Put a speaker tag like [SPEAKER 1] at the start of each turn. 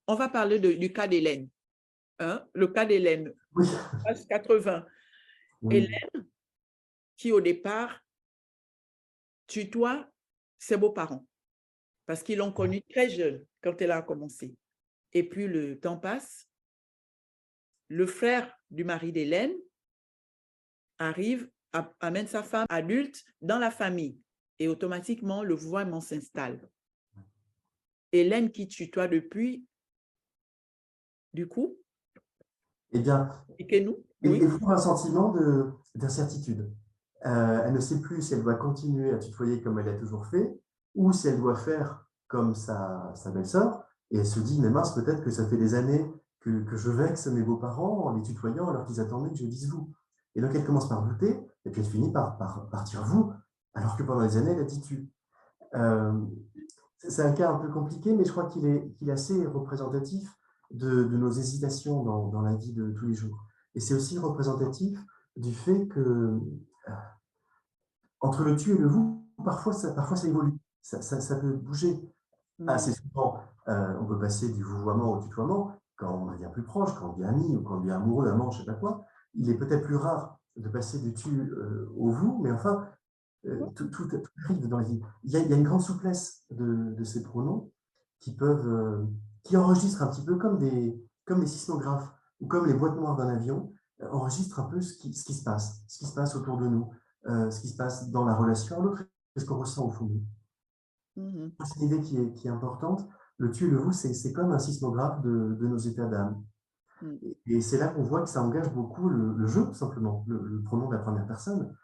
[SPEAKER 1] on va parler du cas d'Hélène, hein, le cas d'Hélène,
[SPEAKER 2] Oui,
[SPEAKER 1] page 80.
[SPEAKER 2] oui,
[SPEAKER 1] Hélène, qui au départ tutoie ses beaux-parents parce qu'ils l'ont connue très jeune quand elle a commencé. Et puis le temps passe, le frère du mari d'Hélène arrive, amène sa femme adulte dans la famille et automatiquement le vouvoiement s'installe. Hélène qui tutoie depuis, du coup,
[SPEAKER 2] eh bien,
[SPEAKER 1] expliquez-nous.
[SPEAKER 2] elle
[SPEAKER 1] Oui.
[SPEAKER 2] éprouve un sentiment d'incertitude. Elle ne sait plus si elle doit continuer à tutoyer comme elle l'a toujours fait, ou si elle doit faire comme sa belle-sœur, et elle se dit, mais mince, peut-être que ça fait des années que je vexe mes beaux-parents en les tutoyant alors qu'ils attendaient que je dise vous. Et donc elle commence par douter, et puis elle finit par dire vous, alors que pendant des années, elle a dit tu. Euh, c'est un cas un peu compliqué, mais je crois qu'il est assez représentatif de nos hésitations dans la vie de tous les jours. Et c'est aussi représentatif du fait que entre le tu et le vous, parfois ça évolue, ça peut bouger. Assez
[SPEAKER 1] Mhm.
[SPEAKER 2] souvent, on peut passer du vouvoiement au tutoiement quand on devient plus proche, quand on devient ami ou quand on devient amoureux, amant, je ne sais pas quoi. Il est peut-être plus rare de passer du tu au vous, mais enfin, tout arrive dans la vie. Il y a une grande souplesse de ces pronoms qui peuvent, qui enregistrent un petit peu comme les sismographes ou comme les boîtes noires d'un avion, enregistrent un peu ce qui se passe autour de nous, ce qui se passe dans la relation à l'autre, ce qu'on ressent au fond de nous.
[SPEAKER 1] Mhm.
[SPEAKER 2] C'est une idée qui est importante. Le tu et le vous, c'est comme un sismographe de nos états d'âme.
[SPEAKER 1] Mhm.
[SPEAKER 2] Et c'est là qu'on voit que ça engage beaucoup le jeu, tout simplement, le pronom de la première personne.